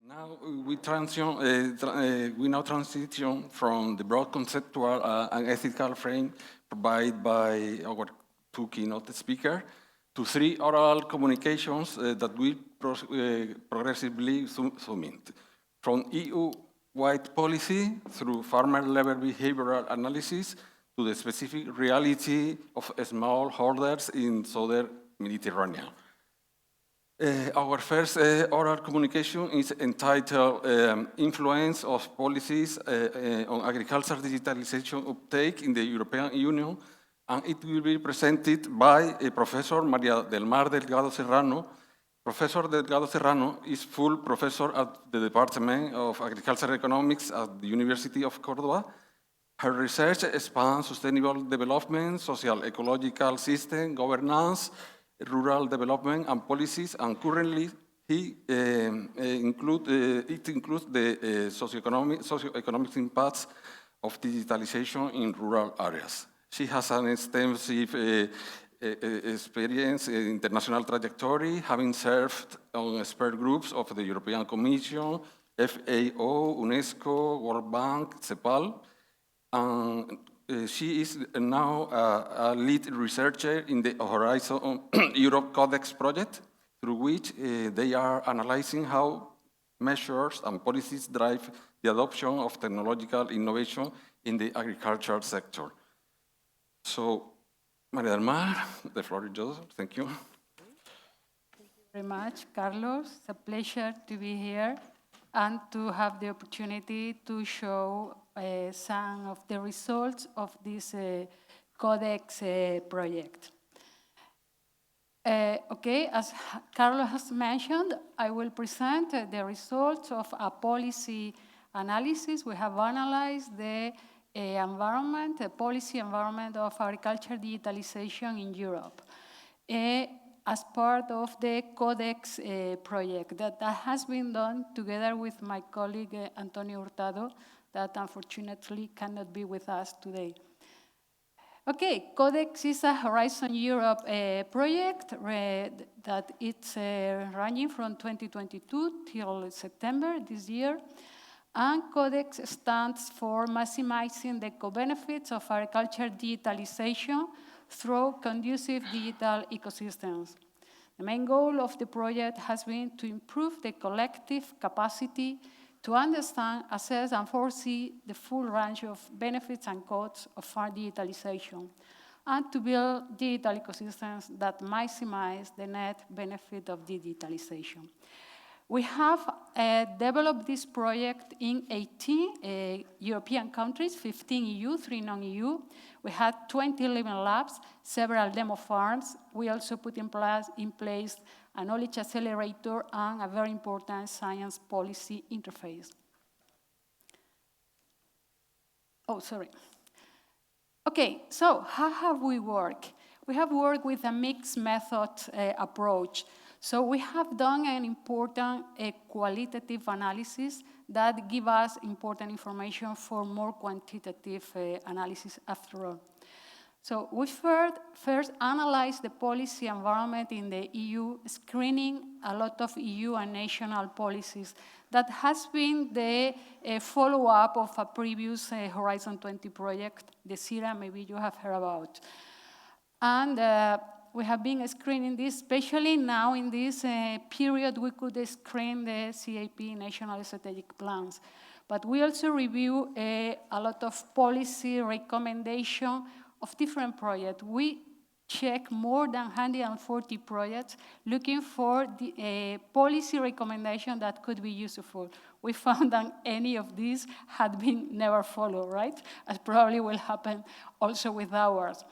Now we now transition from the broad conceptual and ethical frame provided by our two keynote speakers to three oral communications that will progressively zoom in. From EU-wide policy through farmer-level behavioral analysis to the specific reality of smallholders in southern Mediterranean. Our first oral communication is entitled Influence of Policies on Agriculture Digitalization Uptake in the European Union, and it will be presented by Professor María del Mar Delgado-Serrano. Professor Delgado-Serrano is full professor at the Department of Agricultural Economics at the University of Córdoba. Her research spans sustainable development, social ecological system, governance, rural development and policies, and currently it includes the socioeconomic impacts of digitalization in rural areas. She has an extensive experience in international trajectory, having served on expert groups of the European Commission, FAO, UNESCO, World Bank, CEPAL, and she is now a lead researcher in the Horizon Europe Codex project, through which they are analyzing how measures and policies drive the adoption of technological innovation in the agriculture sector. So, María del Mar, the floor is yours. Thank you. Thank you very much, Carlos. It's a pleasure to be here and to have the opportunity to show some of the results of this Codex project. Okay, as Carlos has mentioned, I will present the results of a policy analysis. We have analyzed the environment, the policy environment of agriculture digitalization in Europe as part of the Codex project that has been done together with my colleague Antonio Hurtado, that unfortunately cannot be with us today. Okay, Codex is a Horizon Europe project that it's running from 2022 till September this year. And Codex stands for maximizing the co-benefits of agriculture digitalization through conducive digital ecosystems. The main goal of the project has been to improve the collective capacity to understand, assess, and foresee the full range of benefits and costs of farm digitalization, and to build digital ecosystems that maximize the net benefit of digitalization. We have developed this project in 18 European countries, 15 EU, 3 non-EU. We had 20 living labs, several demo farms. We also put in place a knowledge accelerator and a very important science policy interface. Oh, sorry. Okay, so how have we worked? We have worked with a mixed method approach. So we have done an important qualitative analysis that gives us important information for more quantitative analysis after all. So we first analyzed the policy environment in the EU, screening a lot of EU and national policies. That has been the follow-up of a previous Horizon 20 project, the CIRA, maybe you have heard about. And we have been screening this, especially now in this period, we could screen the CAP, National Strategic Plans. But we also review a lot of policy recommendation of different projects. We check more than 140 projects looking for the policy recommendation that could be useful. We found that any of these had been never followed, right? As probably will happen also with ours.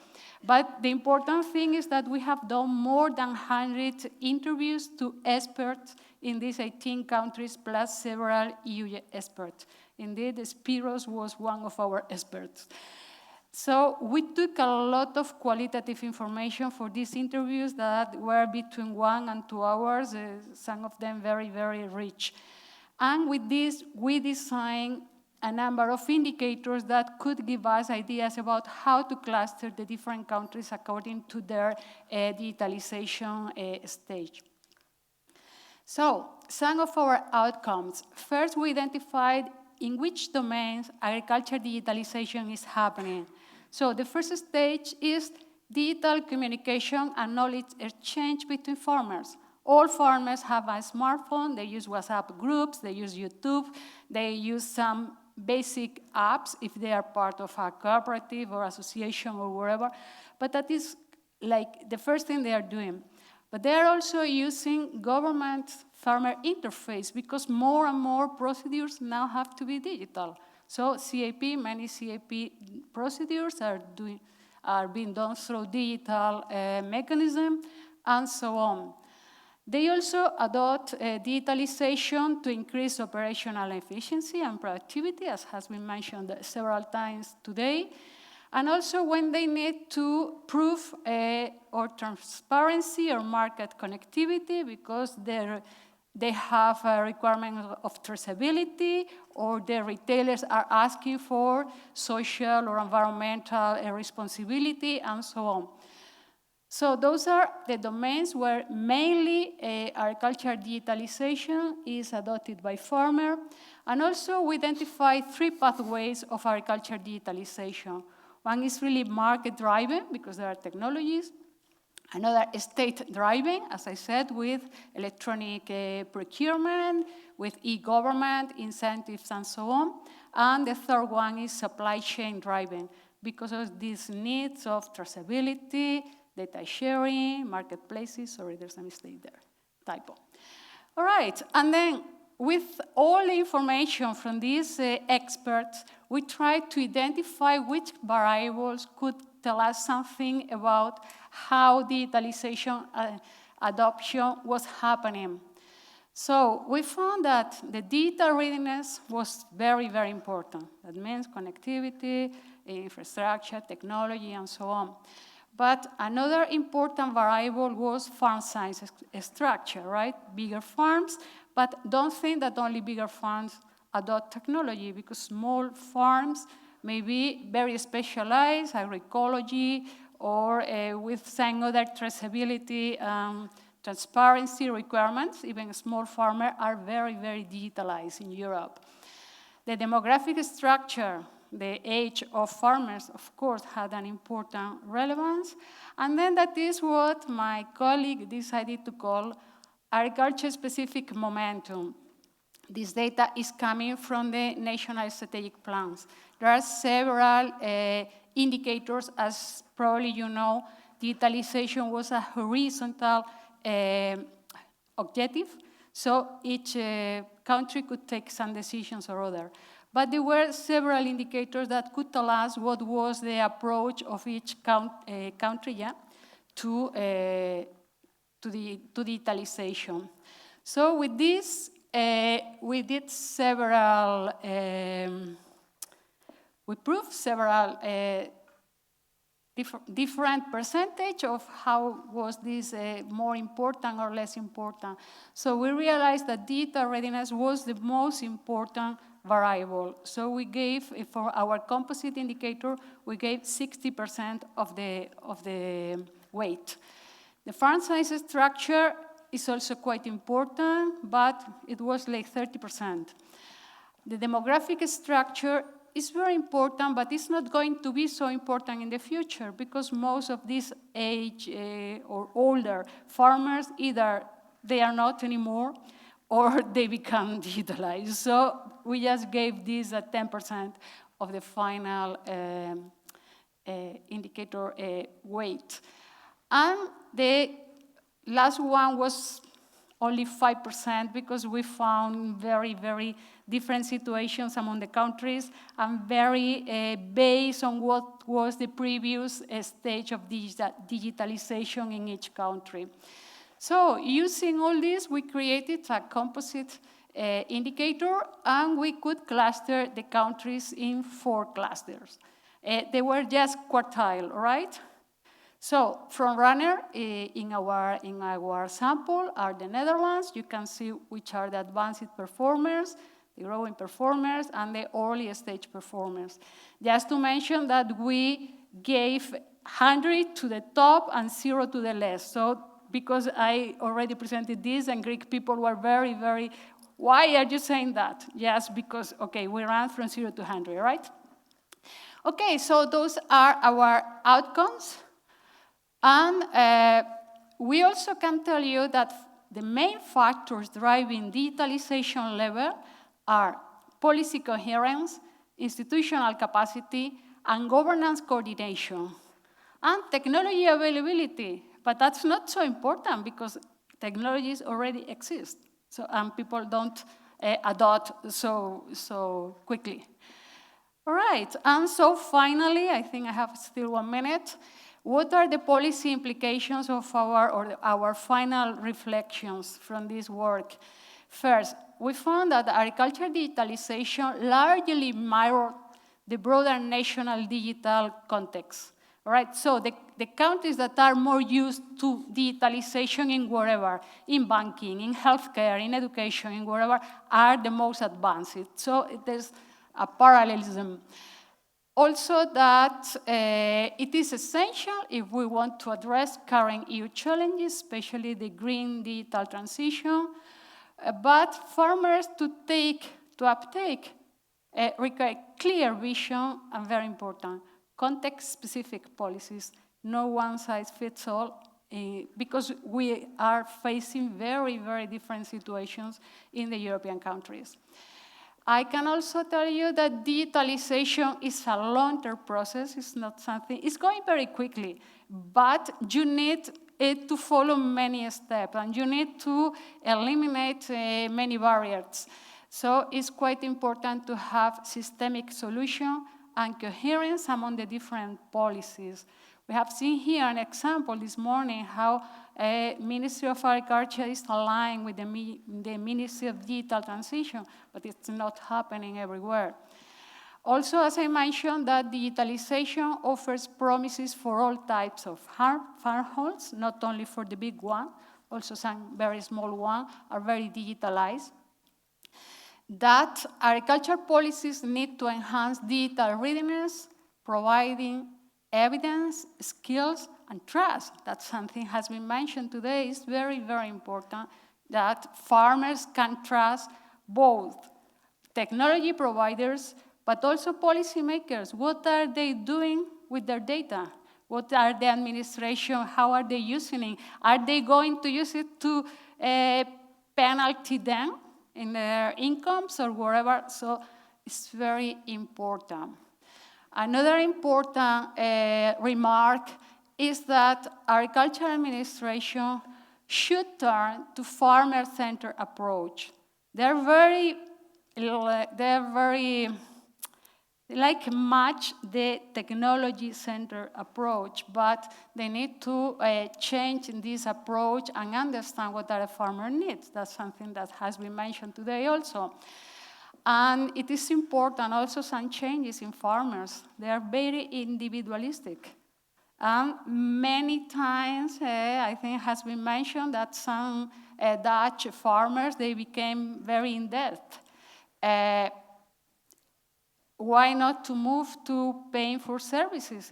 But the important thing is that we have done more than 100 interviews to experts in these 18 countries, plus several EU experts. Indeed, Spiros was one of our experts. So we took a lot of qualitative information for these interviews that were between 1 and 2 hours, some of them very, very rich. And with this, we designed a number of indicators that could give us ideas about how to cluster the different countries according to their digitalization stage. So some of our outcomes. First, we identified in which domains agriculture digitalization is happening. So the first stage is digital communication and knowledge exchange between farmers. All farmers have a smartphone, they use WhatsApp groups, they use YouTube, they use some basic apps if they are part of a cooperative or association or wherever, but that is like the first thing they are doing. But they are also using government farmer interface because more and more procedures now have to be digital. So CAP, many CAP procedures are being done through digital mechanism and so on. They also adopt digitalization to increase operational efficiency and productivity, as has been mentioned several times today. And also when they need to prove or transparency or market connectivity because they have a requirement of traceability or the retailers are asking for social or environmental responsibility and so on. So those are the domains where mainly agriculture digitalization is adopted by farmers. And also we identify 3 pathways of agriculture digitalization. One is really market-driven, because there are technologies. Another is state-driven, as I said, with electronic procurement, with e-government, incentives, and so on. And the third one is supply chain-driven, because of these needs of traceability, data sharing, marketplaces. Sorry, there's a mistake there, typo. All right, and then with all the information from these experts, we tried to identify which variables could tell us something about how digitalization adoption was happening. So we found that the digital readiness was very, very important. That means connectivity, infrastructure, technology, and so on. But another important variable was farm size structure, right? Bigger farms, but don't think that only bigger farms adopt technology, because small farms may be very specialized, agroecology, or with some other traceability, transparency requirements. Even small farmers are very, very digitalized in Europe. The demographic structure, the age of farmers, of course, had an important relevance. And then that is what my colleague decided to call agriculture-specific momentum. This data is coming from the national strategic plans. There are several indicators. As probably you know, digitalization was a horizontal objective, so each country could take some decisions or other. But there were several indicators that could tell us what was the approach of each country to digitalization. So with this, we did several, we proved several different percentage of how was this more important or less important. So we realized that digital readiness was the most important variable. So we gave, for our composite indicator, we gave 60% of the weight. The farm size structure is also quite important, but it was like 30%. The demographic structure is very important, but it's not going to be so important in the future, because most of these age or older farmers, either they are not anymore, or they become digitalized. So we just gave this at 10% of the final indicator weight. And the last one was only 5%, because we found very, very different situations among the countries, and very based on what was the previous stage of digitalization in each country. So using all this, we created a composite indicator, and we could cluster the countries in 4 clusters. They were just quartile, right? So front runner in our sample are the Netherlands. You can see which are the advanced performers, the growing performers, and the early stage performers. Just to mention that we gave 100 to the top and 0 to the left. So because I already presented this and Greek people were very, very, why are you saying that? Yes, because, okay, we ran from 0 to 100, right? Okay, so those are our outcomes. And we also can tell you that the main factors driving digitalization level are policy coherence, institutional capacity, and governance coordination. And technology availability, but that's not so important because technologies already exist, and people don't adopt so quickly. All right, and so finally, I think I have still 1 minute. What are the policy implications of our final reflections from this work? First, we found that agriculture digitalization largely mirrored the broader national digital context. All right, so the countries that are more used to digitalization in wherever, in banking, in healthcare, in education, in wherever, are the most advanced. So there's a parallelism. Also that it is essential if we want to address current EU challenges, especially the green digital transition, but farmers to uptake require clear vision and, very important, context-specific policies, no one-size-fits-all, because we are facing very, very different situations in the European countries. I can also tell you that digitalization is a long-term process. It's not something, it's going very quickly, but you need it to follow many steps, and you need to eliminate many barriers. So it's quite important to have systemic solution and coherence among the different policies. We have seen here an example this morning how Ministry of Agriculture is aligned with the Ministry of Digital Transition, but it's not happening everywhere. Also, as I mentioned, that digitalization offers promises for all types of farmholds, not only for the big one, also some very small ones are very digitalized. That agriculture policies need to enhance digital readiness, providing evidence, skills, and trust. That's something has been mentioned today. It's very, very important that farmers can trust both technology providers, but also policymakers. What are they doing with their data? What are the administration? How are they using it? Are they going to use it to penalty them in their incomes or wherever? So it's very important. Another important remark is that agricultural administration should turn to farmer-centered approach. They're very like match the technology-centered approach, but they need to change in this approach and understand what the farmer needs. That's something that has been mentioned today also. And it is important also some changes in farmers. They are very individualistic. And many times, I think it has been mentioned that some Dutch farmers, they became very in debt. Why not to move to paying for services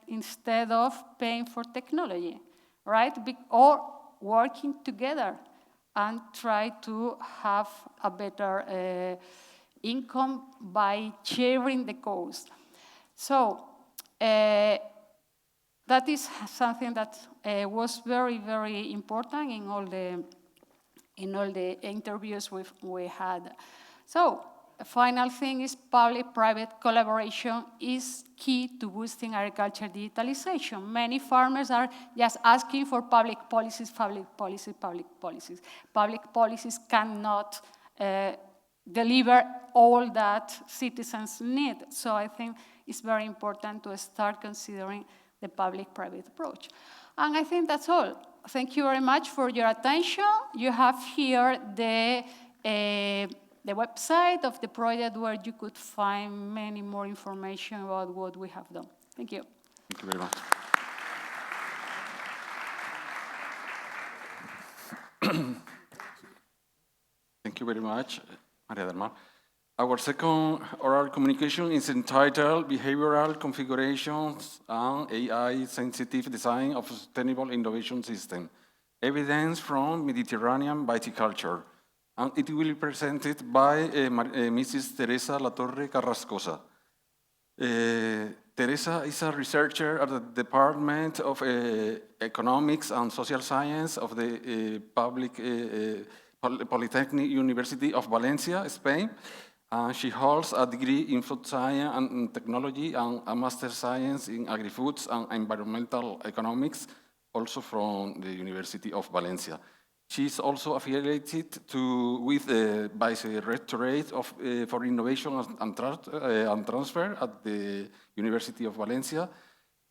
instead of paying for technology, right? Or working together and try to have a better income by sharing the cost. So that is something that was very, very important in all the interviews we had. So the final thing is public-private collaboration is key to boosting agriculture digitalization. Many farmers are just asking for public policies, public policies, public policies. Public policies cannot deliver all that citizens need. So I think it's very important to start considering the public-private approach. And I think that's all. Thank you very much for your attention. You have here the website of the project where you could find many more information about what we have done. Thank you. Thank you very much. Thank you very much, María del Mar. Our second oral communication is entitled Behavioral Configurations and AI-Sensitive Design of a Sustainable Innovation System. Evidence from Mediterranean Viticulture. And it will be presented by Mrs. Teresa Latorre-Carrascosa. Teresa is a researcher at the Department of Economics and Social Science of the Politècnica University of Valencia, Spain. She holds a degree in food science and technology and a master's science in agri-foods and environmental economics, also from the University of Valencia. She is also affiliated with the Vice-Rectorate for Innovation and Transfer at the University of Valencia,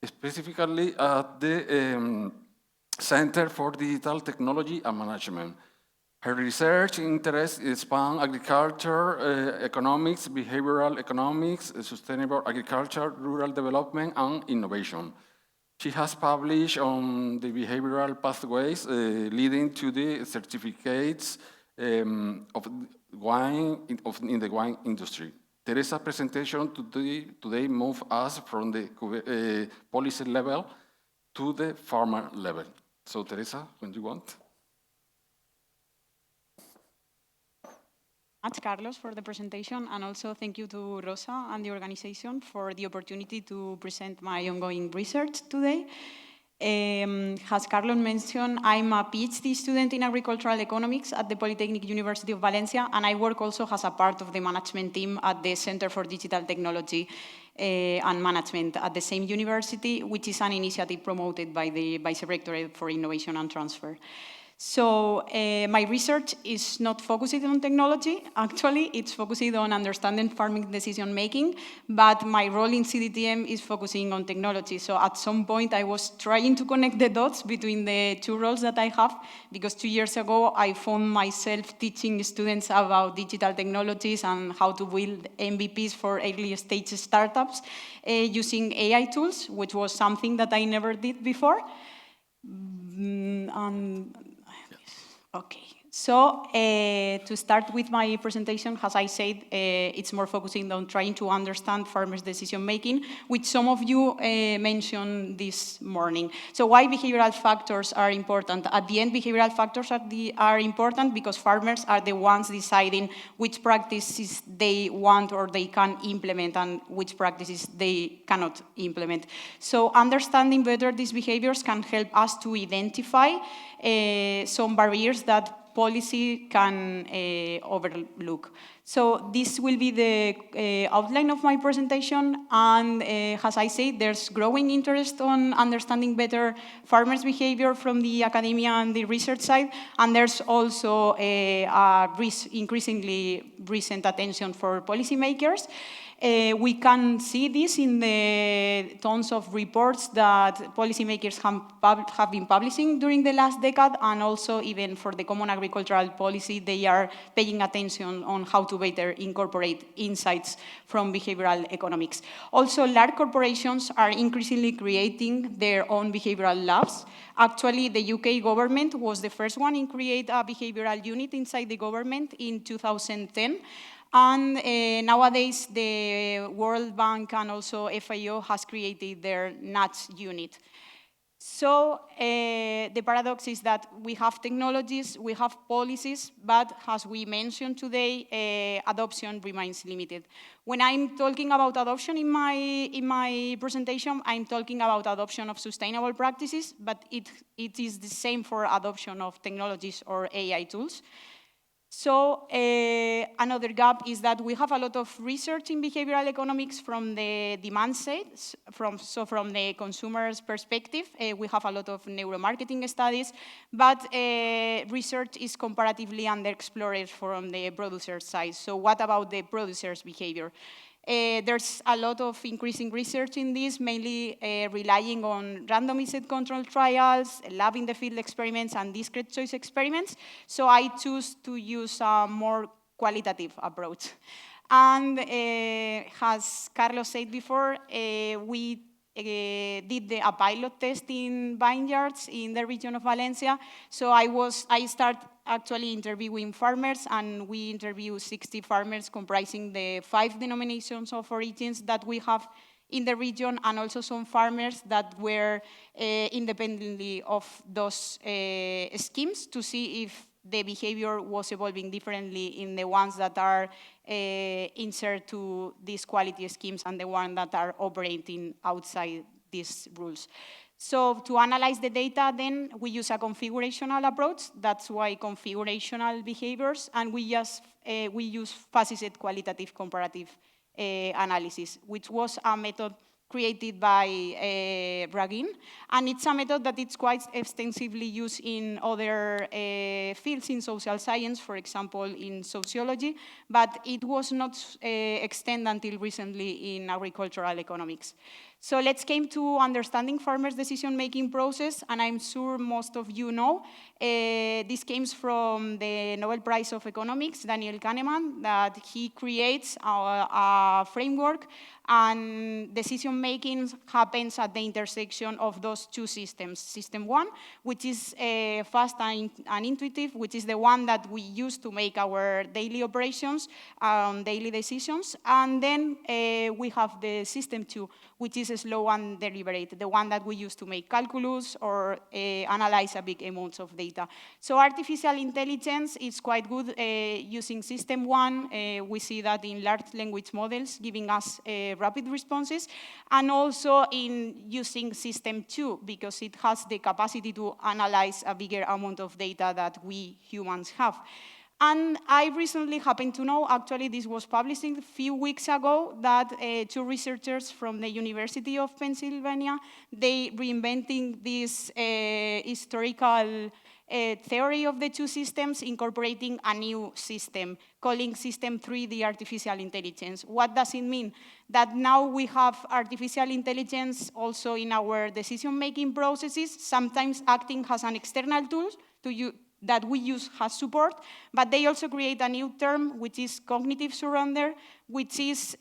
specifically at the Center for Digital Technology and Management. Her research interests span agriculture, economics, behavioral economics, sustainable agriculture, rural development, and innovation. She has published on the behavioral pathways leading to the certificates of wine in the wine industry. Teresa's presentation today moves us from the policy level to the farmer level. So Teresa, when you want. Thanks, Carlos, for the presentation, and also thank you to Rosa and the organization for the opportunity to present my ongoing research today. As Carlos mentioned, I'm a PhD student in agricultural economics at the Politècnica University of Valencia, and I work also as a part of the management team at the Center for Digital Technology and Management at the same university, which is an initiative promoted by the Vice-Rectorate for Innovation and Transfer. So my research is not focused on technology. Actually, it's focused on understanding farming decision-making, but my role in CDTM is focusing on technology. So at some point, I was trying to connect the dots between the two roles that I have, because 2 years ago, I found myself teaching students about digital technologies and how to build MVPs for early-stage startups using AI tools, which was something that I never did before. Okay, so to start with my presentation, as I said, it's more focusing on trying to understand farmers' decision-making, which some of you mentioned this morning. So why behavioral factors are important? At the end, behavioral factors are important because farmers are the ones deciding which practices they want or they can implement and which practices they cannot implement. So understanding better these behaviors can help us to identify some barriers that policy can overlook. So this will be the outline of my presentation, and as I said, there's growing interest on understanding better farmers' behavior from the academia and the research side, and there's also increasingly recent attention for policymakers. We can see this in the tons of reports that policymakers have been publishing during the last decade, and also even for the Common Agricultural Policy, they are paying attention on how to better incorporate insights from behavioral economics. Also, large corporations are increasingly creating their own behavioral labs. Actually, the UK government was the first one in create a behavioral unit inside the government in 2010. And nowadays, the World Bank and also FAO has created their NATS unit. So the paradox is that we have technologies, we have policies, but as we mentioned today, adoption remains limited. When I'm talking about adoption in my presentation, I'm talking about adoption of sustainable practices, but it is the same for adoption of technologies or AI tools. So another gap is that we have a lot of research in behavioral economics from the demand side, from the consumer's perspective. We have a lot of neuromarketing studies, but research is comparatively underexplored from the producer side. So what about the producer's behavior? There's a lot of increasing research in this, mainly relying on randomized control trials, lab in the field experiments, and discrete choice experiments. So I choose to use a more qualitative approach. And as Carlos said before, we did a pilot test in vineyards in the region of Valencia. So I started actually interviewing farmers, and we interviewed 60 farmers comprising the 5 denominations of origins that we have in the region, and also some farmers that were independently of those schemes to see if the behavior was evolving differently in the ones that are insert to these quality schemes and the ones that are operating outside these rules. So to analyze the data, then we use a configurational approach. That's why configurational behaviors, and we use fuzzy-set qualitative comparative analysis, which was a method created by Bragin, and it's a method that it's quite extensively used in other fields in social science, for example, in sociology, but it was not extended until recently in agricultural economics. So let's come to understanding farmers' decision-making process, and I'm sure most of you know. This comes from the Nobel Prize of Economics, Daniel Kahneman, that he creates a framework, and decision-making happens at the intersection of those two systems. System one, which is fast and intuitive, which is the one that we use to make our daily operations, daily decisions, and then we have the system two, which is slow and deliberate, the one that we use to make calculus or analyze a big amounts of data. So artificial intelligence is quite good using system one. We see that in large language models, giving us rapid responses, and also in using system two, because it has the capacity to analyze a bigger amount of data that we humans have. And I recently happened to know, actually this was published a few weeks ago, that two researchers from the University of Pennsylvania, they reinventing this historical theory of the two systems, incorporating a new system, calling system 3 the artificial intelligence. What does it mean? That now we have artificial intelligence also in our decision-making processes, sometimes acting as an external tool that we use as support, but they also create a new term, which is cognitive surrender, which is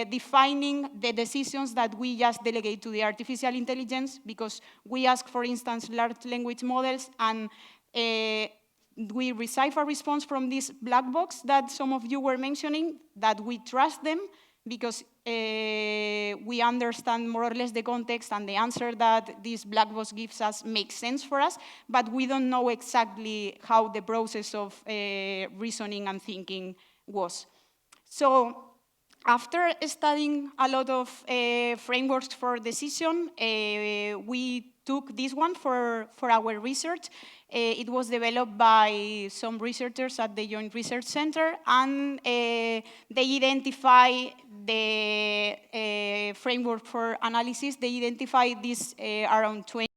defining the decisions that we just delegate to the artificial intelligence, because we ask, for instance, large language models, and we receive a response from this black box that some of you were mentioning, that we trust them, because we understand more or less the context, and the answer that this black box gives us makes sense for us, but we don't know exactly how the process of reasoning and thinking was. So after studying a lot of frameworks for decision, we took this one for our research. It was developed by some researchers at the Joint Research Center, and they identify the framework for analysis. They identify these around 20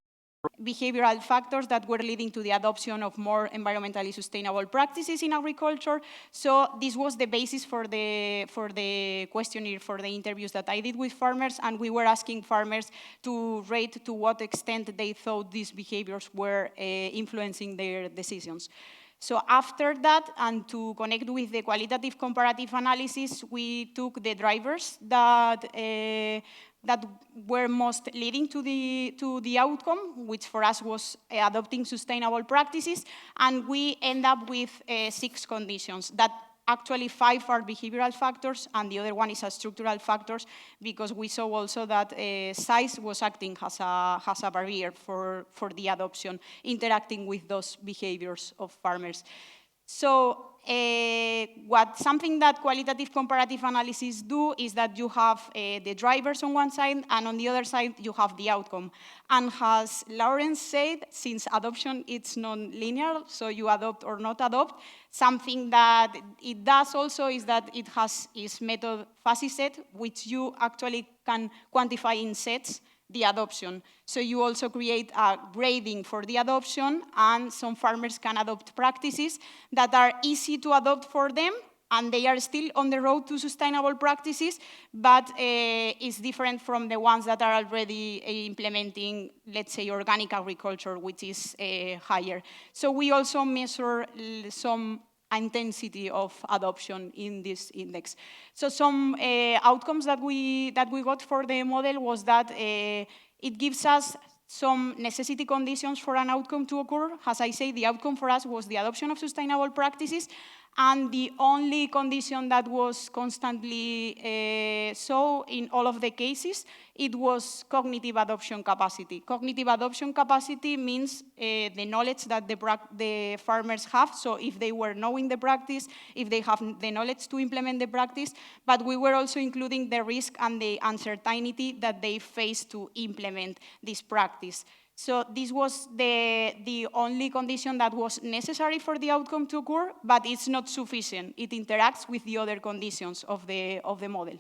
behavioral factors that were leading to the adoption of more environmentally sustainable practices in agriculture. So this was the basis for the questionnaire, for the interviews that I did with farmers, and we were asking farmers to rate to what extent they thought these behaviors were influencing their decisions. So after that, and to connect with the qualitative comparative analysis, we took the drivers that were most leading to the outcome, which for us was adopting sustainable practices, and we end up with 6 conditions. That actually 5 are behavioral factors, and the other one is a structural factors, because we saw also that size was acting as a barrier for the adoption, interacting with those behaviors of farmers. So something that qualitative comparative analysis do is that you have the drivers on one side, and on the other side you have the outcome. And as Lauren said, since adoption is non-linear, so you adopt or not adopt, something that it does also is that it has its method fuzzy set, which you actually can quantify in sets, the adoption. So you also create a grading for the adoption, and some farmers can adopt practices that are easy to adopt for them, and they are still on the road to sustainable practices, but it's different from the ones that are already implementing, let's say, organic agriculture, which is higher. So we also measure some intensity of adoption in this index. So some outcomes that we got for the model was that it gives us some necessity conditions for an outcome to occur. As I say, the outcome for us was the adoption of sustainable practices, And the only condition that was constantly so in all of the cases, it was cognitive adoption capacity. Cognitive adoption capacity means the knowledge that the farmers have, so if they were knowing the practice, if they have the knowledge to implement the practice, but we were also including the risk and the uncertainty that they face to implement this practice. So this was the only condition that was necessary for the outcome to occur, but it's not sufficient. It interacts with the other conditions of the model.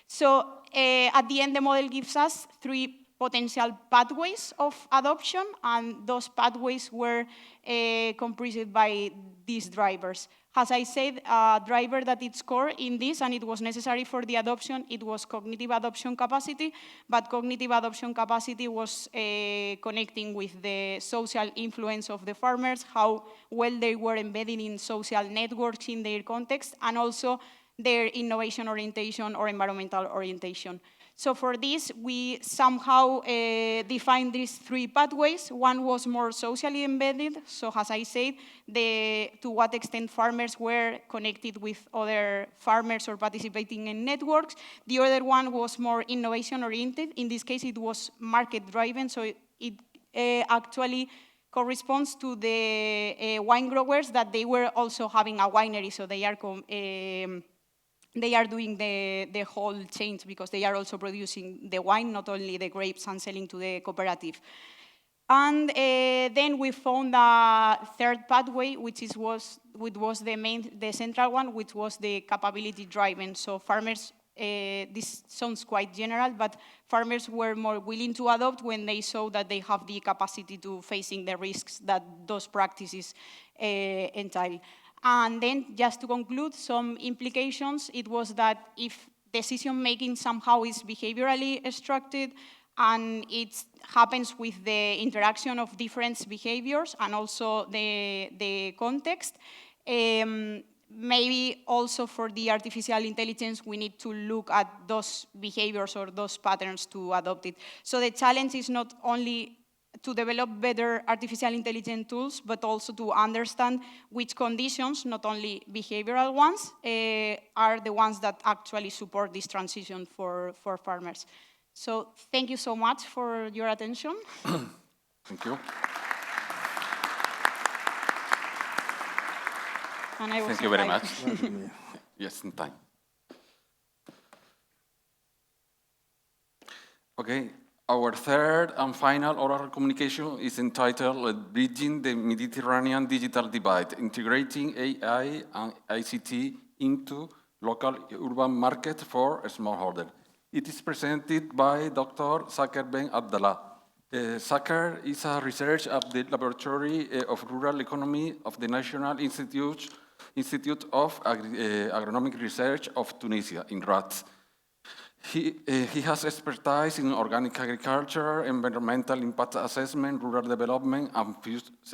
So at the end, the model gives us 3 potential pathways of adoption, and those pathways were comprised by these drivers. As I said, a driver that is core in this, and it was necessary for the adoption, it was cognitive adoption capacity, but cognitive adoption capacity was connecting with the social influence of the farmers, how well they were embedded in social networks in their context, and also their innovation orientation or environmental orientation. So for this, we somehow defined these 3 pathways. One was more socially embedded. So as I said, to what extent farmers were connected with other farmers or participating in networks. The other one was more innovation oriented. In this case, it was market driven. So it actually corresponds to the wine growers that they were also having a winery. So they are doing the whole change because they are also producing the wine, not only the grapes, and selling to the cooperative. And then we found a 3rd pathway, which was the central one, which was the capability driven. So farmers, this sounds quite general, but farmers were more willing to adopt when they saw that they have the capacity to facing the risks that those practices entail. And then, just to conclude, some implications, it was that if decision-making somehow is behaviorally structured and it happens with the interaction of different behaviors and also the context, maybe also for the artificial intelligence, we need to look at those behaviors or those patterns to adopt it. So the challenge is not only to develop better artificial intelligence tools, but also to understand which conditions, not only behavioral ones, are the ones that actually support this transition for farmers. So thank you so much for your attention. Thank you. And I Thank you very like much. Yes, in time. Okay. Our 3rd and final oral communication is entitled Bridging the Mediterranean Digital Divide, Integrating AI and ICT into Local Urban Market for Smallholders. It is presented by Dr. Zakir Ben Abdallah. Zakir is a researcher at the Laboratory of Rural Economy of the National Institute of Agronomic Research of Tunisia in Rabat. He has expertise in organic agriculture, environmental impact assessment, rural development, and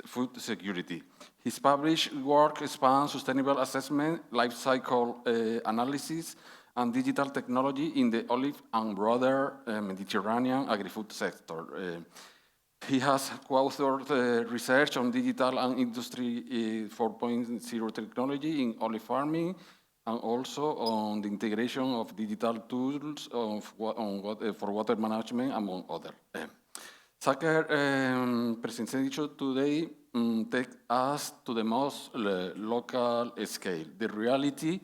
food security. His published work spans sustainable assessment, life cycle analysis, and digital technology in the olive and broader Mediterranean agri-food sector. He has co-authored research on digital and industry 4.0 technology in olive farming, and also on the integration of digital tools for water management, among others. Zakir's presentation today takes us to the most local scale, the reality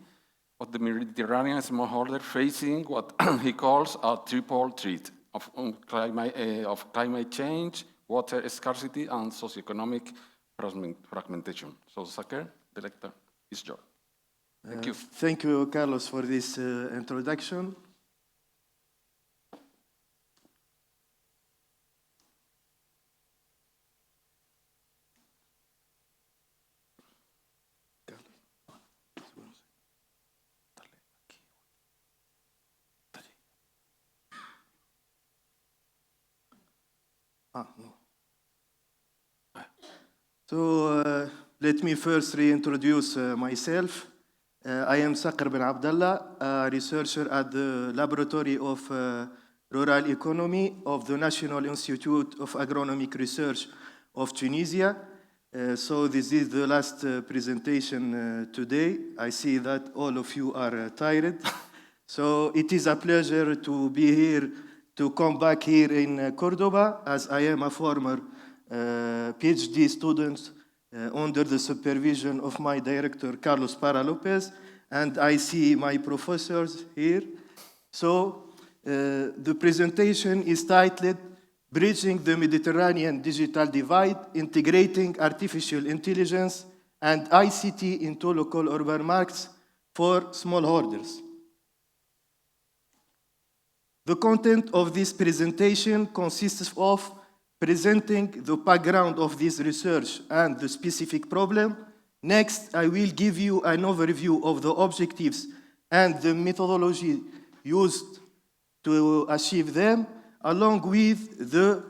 of the Mediterranean smallholder facing what he calls a triple threat of climate change, water scarcity, and socioeconomic fragmentation. So, Zakir, the lecture is yours. Thank you. Thank you, Carlos, for this introduction. So let me first reintroduce myself. I am Zakir Ben Abdallah, a researcher at the Laboratory of Rural Economy of the National Institute of Agronomic Research of Tunisia. So this is the last presentation today. I see that all of you are tired. So it is a pleasure to be here, to come back here in Cordoba, as I am a former PhD student under the supervision of my director, Carlos Parra López, and I see my professors here. So the presentation is titled Bridging the Mediterranean Digital Divide, Integrating Artificial Intelligence and ICT into Local Urban Markets for Smallholders. The content of this presentation consists of presenting the background of this research and the specific problem. Next, I will give you an overview of the objectives and the methodology used to achieve them, along with the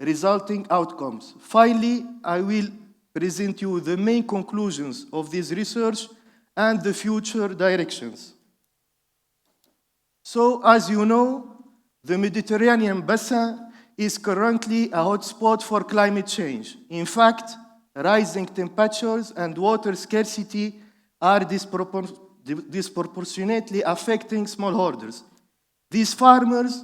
resulting outcomes. Finally, I will present you the main conclusions of this research and the future directions. So, as you know, the Mediterranean basin is currently a hotspot for climate change. In fact, rising temperatures and water scarcity are disproportionately affecting smallholders. These farmers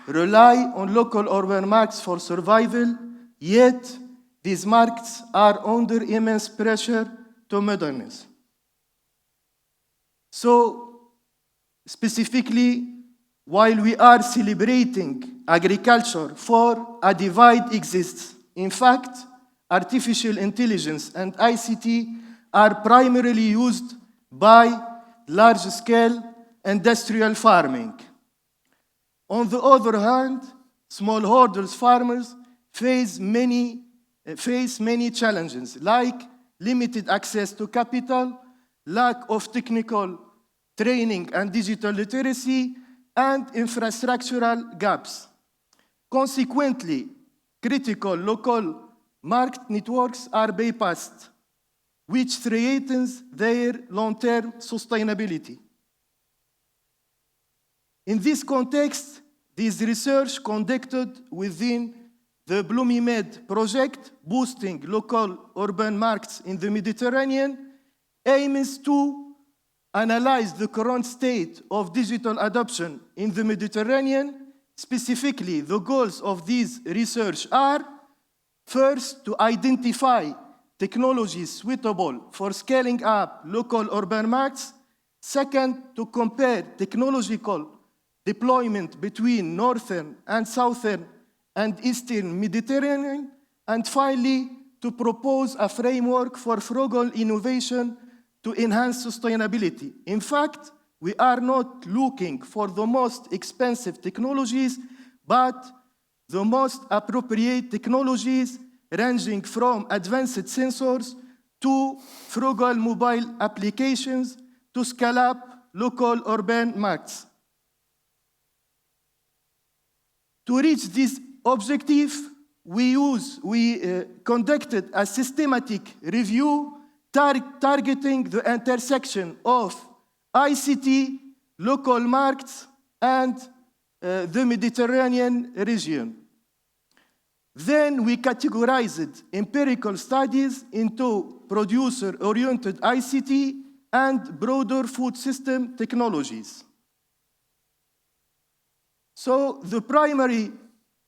rely on local urban markets for survival, yet these markets are under immense pressure to modernize. So, specifically, while we are celebrating agriculture, for a divide exists. In fact, artificial intelligence and ICT are primarily used by large-scale industrial farming. On the other hand, smallholders farmers face many challenges, like limited access to capital, lack of technical training and digital literacy, and infrastructural gaps. Consequently, critical local market networks are bypassed, which threatens their long-term sustainability. In this context, this research conducted within the BloomyMed project, boosting local urban markets in the Mediterranean, aims to analyze the current state of digital adoption in the Mediterranean. Specifically, the goals of this research are, first, to identify technologies suitable for scaling up local urban markets. Second, to compare technological deployment between northern and southern and eastern Mediterranean. And finally, to propose a framework for frugal innovation to enhance sustainability. In fact, we are not looking for the most expensive technologies, but the most appropriate technologies, ranging from advanced sensors to frugal mobile applications to scale up local urban markets. To reach this objective, we conducted a systematic review targeting the intersection of ICT, local markets, and the Mediterranean region. Then we categorized empirical studies into producer-oriented ICT and broader food system technologies. So the primary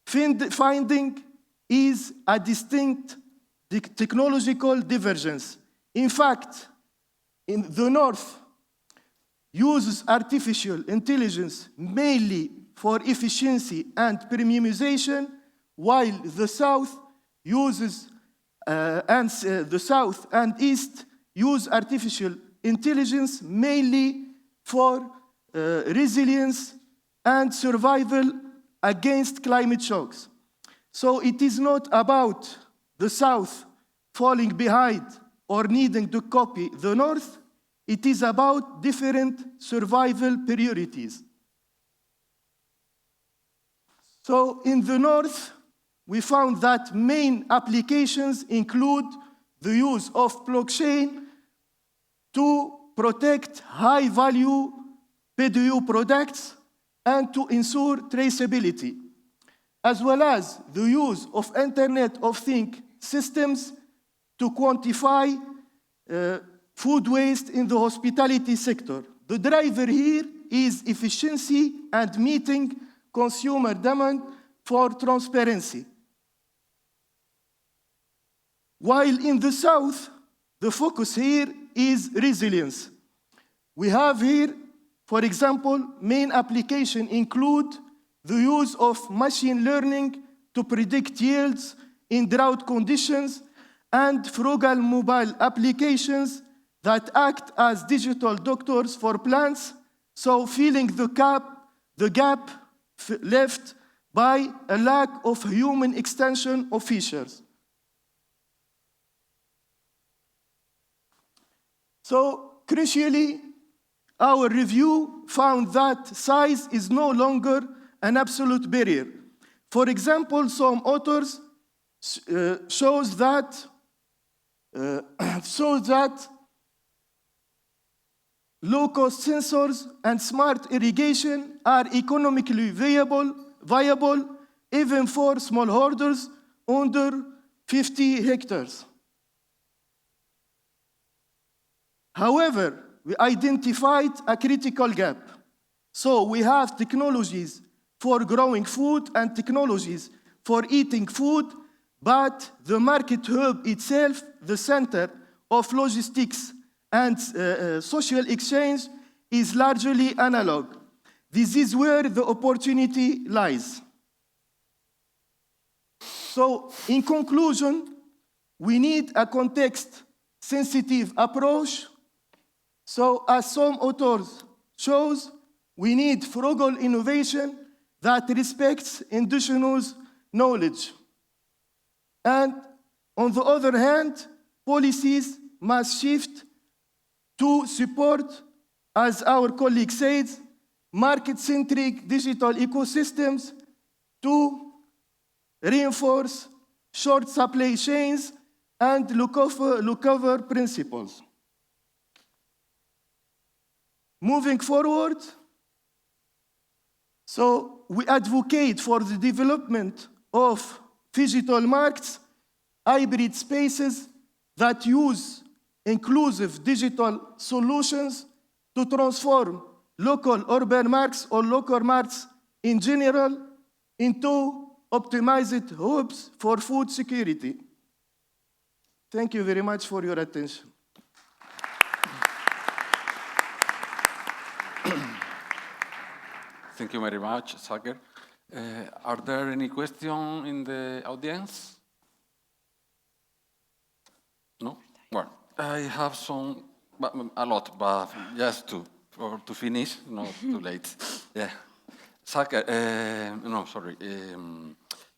finding is a distinct technological divergence. In fact, in the north, uses artificial intelligence mainly for efficiency and premiumization, while the south uses the south and east use artificial intelligence mainly for resilience and survival against climate shocks. So it is not about the south falling behind or needing to copy the north. It is about different survival priorities. So in the north, we found that main applications include the use of blockchain to protect high-value PDU products and to ensure traceability, as well as the use of Internet of Things systems to quantify food waste in the hospitality sector. The driver here is efficiency and meeting consumer demand for transparency. While in the South, the focus here is resilience. We have here, for example, main applications include the use of machine learning to predict yields in drought conditions and frugal mobile applications that act as digital doctors for plants, so filling the gap left by a lack of human extension of features. So, crucially, our review found that size is no longer an absolute barrier. For example, some authors shows that low-cost sensors and smart irrigation are economically viable even for smallholders under 50 hectares. However, we identified a critical gap. So we have technologies for growing food and technologies for eating food, but the market hub itself, the center of logistics and social exchange, is largely analog. This is where the opportunity lies. So, in conclusion, we need a context-sensitive approach. So, as some authors shows, we need frugal innovation that respects indigenous knowledge. And on the other hand, policies must shift to support, as our colleague says, market-centric digital ecosystems to reinforce short supply chains and look over principles. Moving forward, so we advocate for the development of digital markets, hybrid spaces that use inclusive digital solutions to transform local urban markets or local markets in general into optimized hubs for food security. Thank you very much for your attention. Thank you very much, Saker. Are there any questions in the audience? No? Well, I have some, a lot, but just two, or to finish, not too late. Yeah. Saker, no, sorry.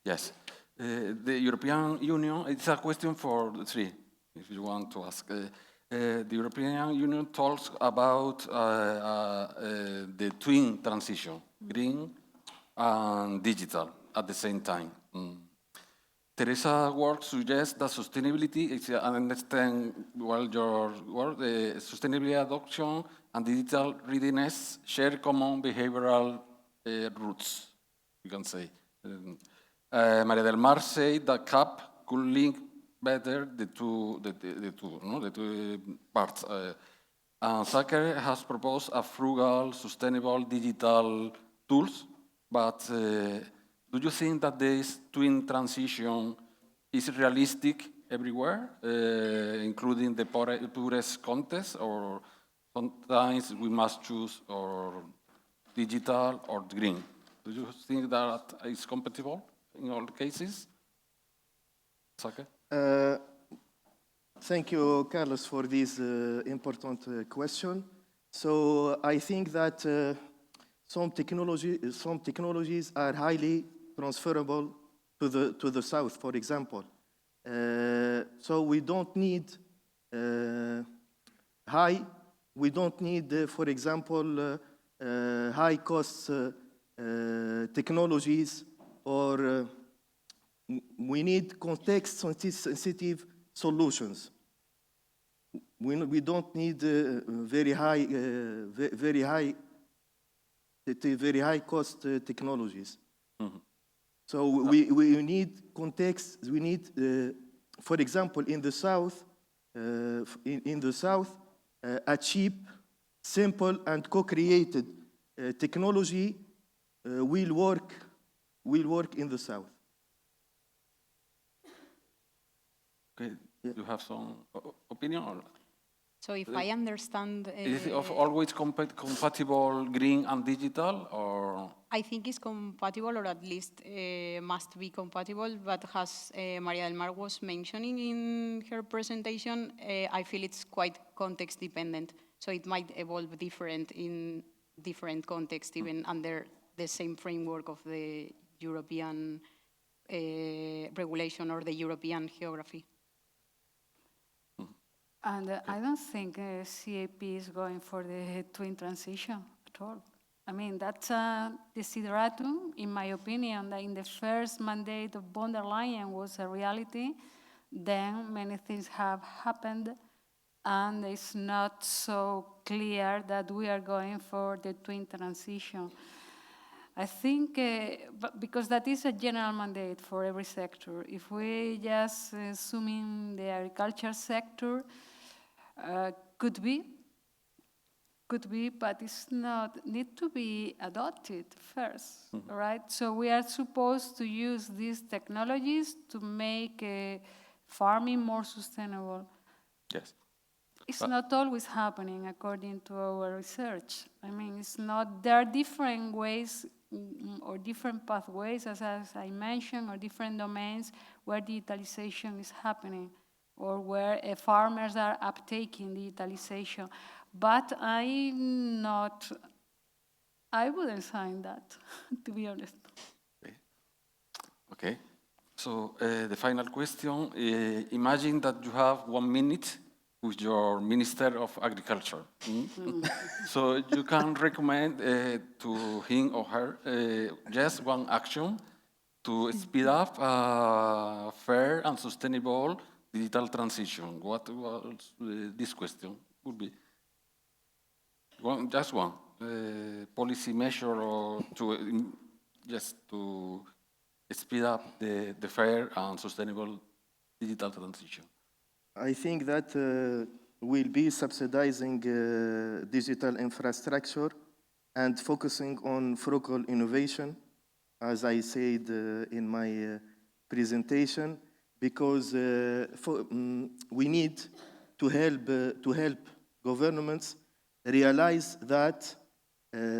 Yes. The European Union, it's a question for the three, if you want to ask. The European Union talks about the twin transition, green and digital at the same time. Teresa's work suggests that sustainability, I understand well your work, the sustainability adoption and digital readiness share common behavioral roots, you can say. María del Mar said that CAP could link better the two parts. And Saker has proposed a frugal, sustainable digital tools, but do you think that this twin transition is realistic everywhere, including the poorest context, or sometimes we must choose or digital or green? Do you think that is compatible in all cases? Saker? Thank you, Carlos, for this important question. So I think that some technologies are highly transferable to the south, for example. So we don't need for example, high-cost technologies, or we need context-sensitive solutions. We don't need very high-cost technologies. Mm-hmm. So we need context. We need for example, in the south, a cheap, simple, and co-created technology will work in the south. Okay, you have some opinion? Or So if I understand, is it always compatible green and digital, or? I think it's compatible, or at least must be compatible, but as María del Mar was mentioning in her presentation, I feel it's quite context dependent. So it might evolve different in different contexts, even under the same framework of the European regulation or the European geography. And I don't think CAP is going for the twin transition at all. I mean, that's a desideratum, in my opinion, that in the first mandate of von der Leyen was a reality. Then many things have happened, and it's not so clear that we are going for the twin transition. I think, because that is a general mandate for every sector. If we just zoom in the agriculture sector, could be, but it's not, need to be adopted first, right? So we are supposed to use these technologies to make farming more sustainable. Yes. It's not always happening according to our research. I mean, it's not, there are different ways or different pathways, as I mentioned, or different domains where digitalization is happening, or where farmers are uptaking digitalization. But I wouldn't sign that, to be honest. Okay. So the final question, imagine that you have 1 minute with your Minister of Agriculture. So you can recommend to him or her just one action to speed up a fair and sustainable digital transition. What was this question would be? Just one policy measure, or just to speed up the fair and sustainable digital transition. I think that will be subsidizing digital infrastructure and focusing on frugal innovation, as I said in my presentation, because we need to help governments realize that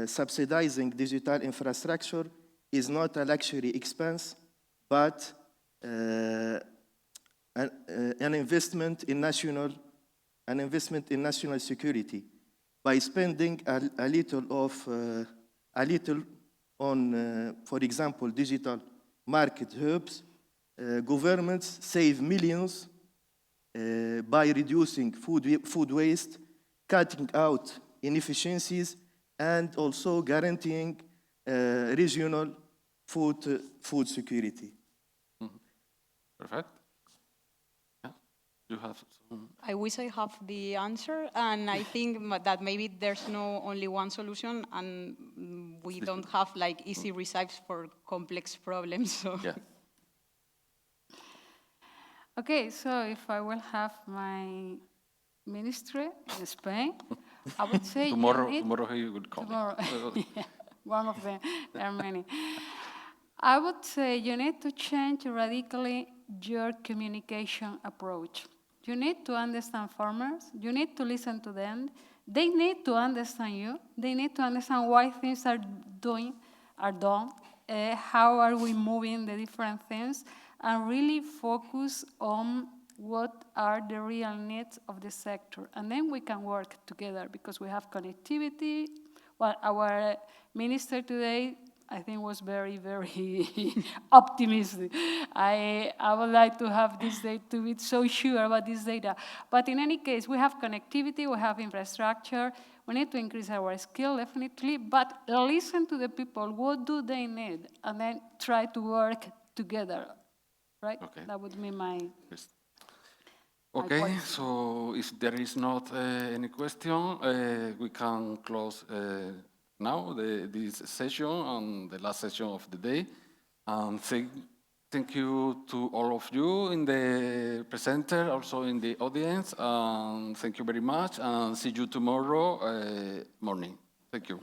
subsidizing digital infrastructure is not a luxury expense, but an investment in national security. By spending a little on, for example, digital market hubs, governments save millions by reducing food waste, cutting out inefficiencies, and also guaranteeing regional food security. Perfect. You have some. I wish I have the answer, and I think that maybe there's no only one solution, and we don't have like easy recipes for complex problems. So. Yeah. Okay, so if I will have my ministry in Spain, I would say tomorrow he would come. Tomorrow, yeah, one of them, there are many. I would say you need to change radically your communication approach. You need to understand farmers. You need to listen to them. They need to understand you. They need to understand why things are done. How are we moving the different things, and really focus on what are the real needs of the sector. And then we can work together because we have connectivity. Well, our minister today, I think, was very, very optimistic. I would like to have this data, to be so sure about this data. But in any case, we have connectivity, we have infrastructure, we need to increase our skill, definitely, but listen to the people, what do they need? And then try to work together, right? Okay. That would be my... Yes. Okay, so if there is not any question, we can close now this session and the last session of the day. And Thank you to all of you in the presenter, also in the audience. Thank you very much, and see you tomorrow morning. Thank you.